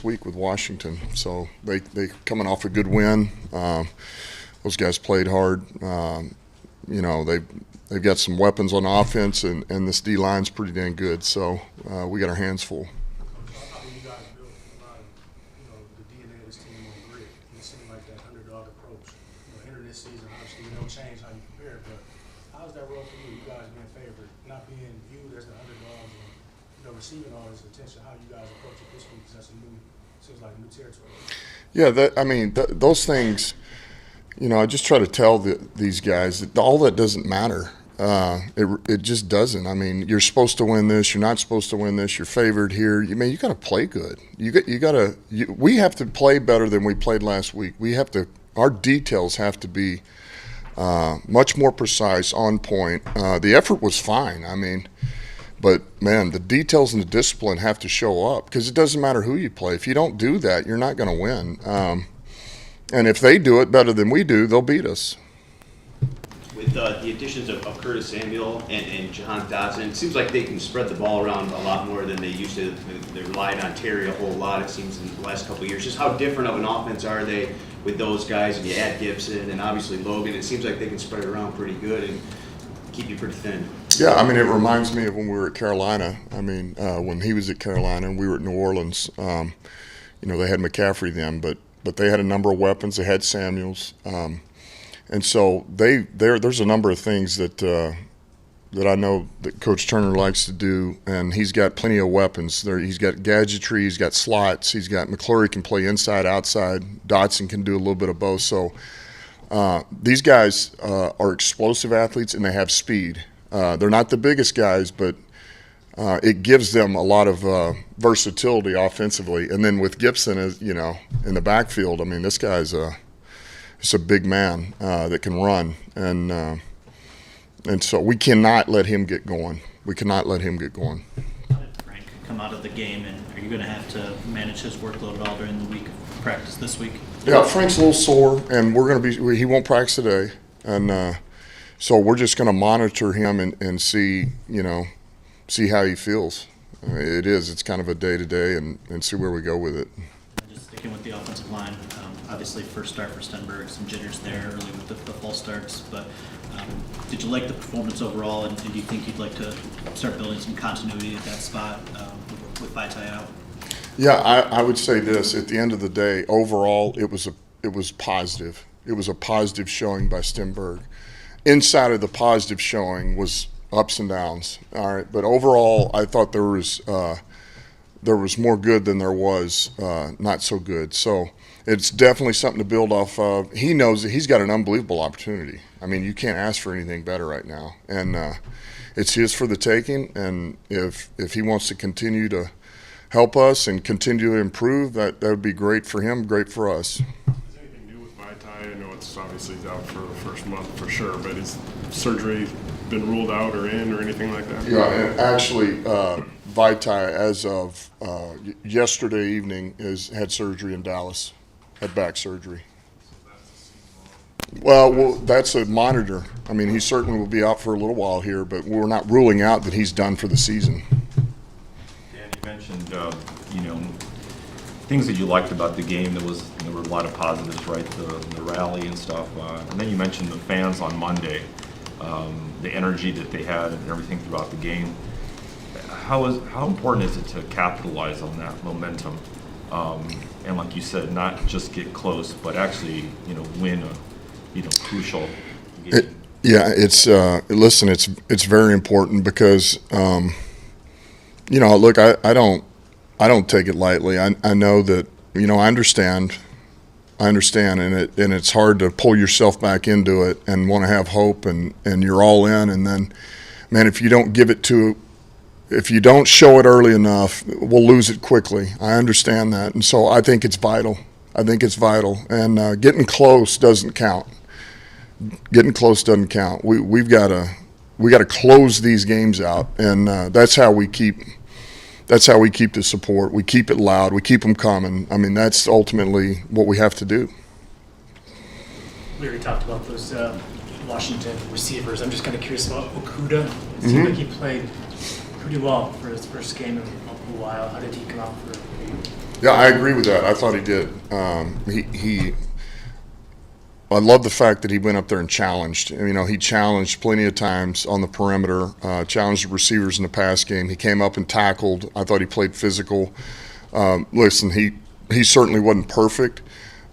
last week with Washington. So they coming off a good win. Those guys played hard. You know, they've got some weapons on offense, and this D line's pretty dang good. So we got our hands full. How do you guys build a lot of, the DNA of this team on grit? It seemed like that underdog approach. Entering this season, obviously, no change how you prepare, but how's that role for you? You guys being favored, not being viewed as the underdogs, and receiving all this attention. How you guys approach it this week? That's seems like new territory. Yeah, those things. I just try to tell these guys that all that doesn't matter. It just doesn't. I mean, you're supposed to win this. You're not supposed to win this. You're favored here. You got to play good. We have to play better than we played last week. Our details have to be much more precise, on point. The effort was fine. But man, the details and the discipline have to show up, because it doesn't matter who you play. If you don't do that, you're not going to win. And if they do it better than we do, they'll beat us. With the additions of Curtis Samuel and Jahan Dotson, it seems like they can spread the ball around a lot more than they used to. They relied on Terry a whole lot, it seems, in the last couple of years. Just how different of an offense are they with those guys? And you add Gibson and obviously Logan. It seems like they can spread it around pretty good and keep you pretty thin. Yeah, it reminds me of when we were at Carolina. When he was at Carolina and we were at New Orleans, they had McCaffrey then, but they had a number of weapons. They had Samuels. And so there's a number of things that I know that Coach Turner likes to do, and he's got plenty of weapons. He's got gadgetry, he's got slots, he's got McClurry can play inside, outside. Dotson can do a little bit of both. So these guys are explosive athletes, and they have speed. They're not the biggest guys, but it gives them a lot of versatility offensively. And then with Gibson, in the backfield, this guy's a big man that can run, and so we cannot let him get going. We cannot let him get going. How did Frank come out of the game, and are you going to have to manage his workload at all during the week of practice this week? Yeah, Frank's a little sore, and he won't practice today, and so we're just going to monitor him and see how he feels. It's kind of a day-to-day, and see where we go with it. Just sticking with the offensive line, obviously first start for Stenberg, some jitters there early with the false starts, but did you like the performance overall, and do you think you'd like to start building some continuity at that spot with Vaitai out? Yeah, I would say this. At the end of the day, overall, it was positive. It was a positive showing by Stenberg. Inside of the positive showing was ups and downs. All right, but overall, I thought there was more good than there was not so good. So it's definitely something to build off of. He knows that he's got an unbelievable opportunity. You can't ask for anything better right now, and it's his for the taking. And if he wants to continue to help us and continue to improve, that would be great for him, great for us. Is anything new with Vaitai? I know it's obviously out for the first month for sure, but has surgery been ruled out or in or anything like that? Yeah, and actually, Vaitai, as of yesterday evening, had surgery in Dallas, had back surgery. Well, that's a monitor. He certainly will be out for a little while here, but we're not ruling out that he's done for the season. Dan, you mentioned, things that you liked about the game. There were a lot of positives, right? The rally and stuff. And then you mentioned the fans on Monday, the energy that they had and everything throughout the game. How important is it to capitalize on that momentum? And like you said, not just get close, but actually, win a crucial game. Listen, it's very important because, look, I don't take it lightly. I know that, I understand, and it's hard to pull yourself back into it and want to have hope and you're all in, and then, man, if you don't show it early enough, we'll lose it quickly. I understand that, and so I think it's vital. And getting close doesn't count. Getting close doesn't count. We got to close these games out, and that's how we keep the support. We keep it loud. We keep them coming. That's ultimately what we have to do. We already talked about those Washington receivers. I'm just kind of curious about Okuda. It seemed like he played pretty well for his first game in a while. How did he come out for you? Yeah, I agree with that. I thought he did. I love the fact that he went up there and challenged. You know, he challenged plenty of times on the perimeter, challenged the receivers in the pass game. He came up and tackled. I thought he played physical. Listen, he certainly wasn't perfect,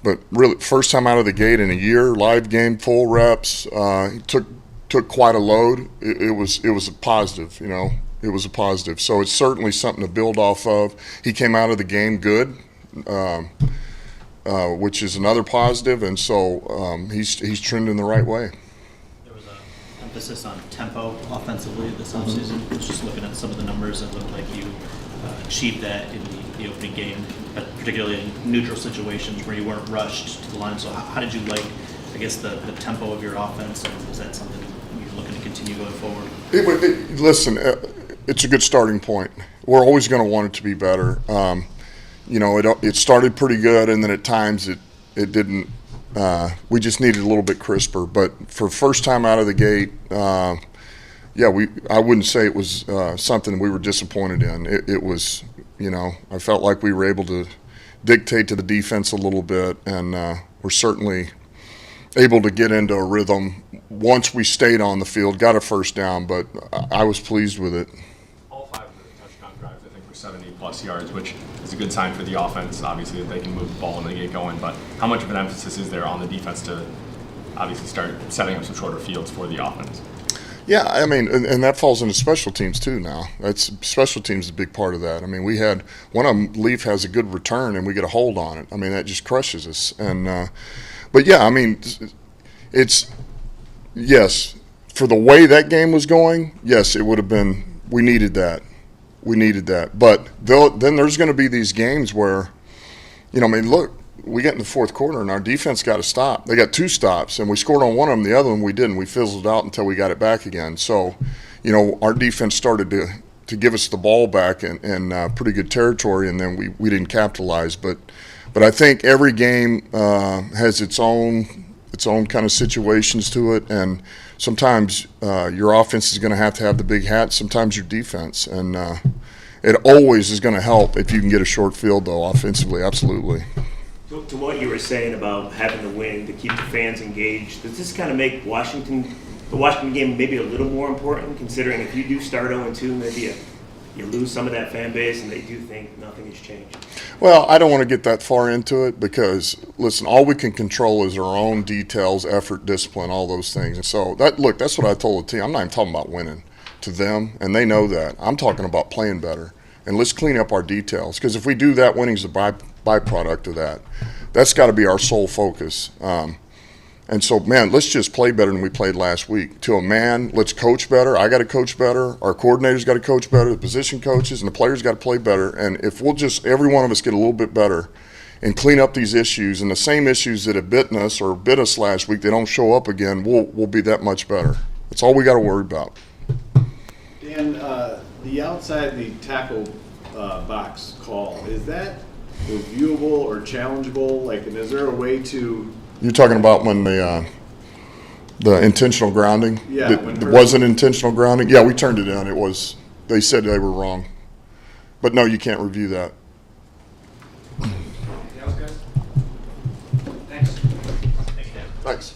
but really, first time out of the gate in a year, live game, full reps. He took quite a load. It was a positive, you know. It was a positive. So it's certainly something to build off of. He came out of the game good, which is another positive, and so he's trending the right way. There was an emphasis on tempo offensively this offseason. I was just looking at some of the numbers. It looked like you achieved that in the opening game, but particularly in neutral situations where you weren't rushed to the line. So how did you like, I guess, the tempo of your offense, and is that something you're looking to continue going forward? Listen, it's a good starting point. We're always going to want it to be better. You know, it started pretty good, and then at times it didn't. We just needed a little bit crisper. But for first time out of the gate, I wouldn't say it was something we were disappointed in. It was, you know, I felt like we were able to dictate to the defense a little bit, and we're certainly able to get into a rhythm once we stayed on the field, got a first down, but I was pleased with it. All 5 of the touchdown drives, I think, were 70-plus yards, which is a good sign for the offense, obviously, that they can move the ball and they get going. But how much of an emphasis is there on the defense to obviously start setting up some shorter fields for the offense? Yeah, I mean, and that falls into special teams too now. Special teams is a big part of that. I mean, we had one of them, Leaf, has a good return, and we get a hold on it. I mean, that just crushes us. And but yeah, I mean, yes, for the way that game was going, yes, it would have been. We needed that. But then there's going to be these games where, you know, I mean, look, we get in the fourth quarter and our defense got a stop. They got 2 stops, and we scored on one of them. The other one we didn't. We fizzled out until we got it back again. So, you know, our defense started to give us the ball back in pretty good territory, and then we didn't capitalize. But I think every game has its own kind of situations to it, and sometimes your offense is going to have the big hat. Sometimes your defense, and it always is going to help if you can get a short field, though, offensively. Absolutely. To what you were saying about having to win to keep the fans engaged, does this kind of make the Washington game maybe a little more important, considering if you do start 0-2, maybe you lose some of that fan base and they do think nothing has changed? Well, I don't want to get that far into it because, listen, all we can control is our own details, effort, discipline, all those things. And so, that's what I told the team. I'm not even talking about winning to them, and they know that. I'm talking about playing better. And let's clean up our details, because if we do that, winning's a byproduct of that. That's got to be our sole focus. And so, man, let's just play better than we played last week. To a man, let's coach better. I got to coach better. Our coordinators got to coach better. The position coaches and the players got to play better. And if we'll just, every one of us, get a little bit better and clean up these issues, and the same issues that have bitten us or bit us last week, they don't show up again, we'll be that much better. That's all we got to worry about. Dan, the outside the tackle box call, is that reviewable or challengeable? Like, and is there a way to? You're talking about when the intentional grounding? Yeah. It wasn't intentional grounding? Yeah, we turned it in. It was. They said they were wrong. But no, you can't review that. Anything else, guys? Thanks. Thanks.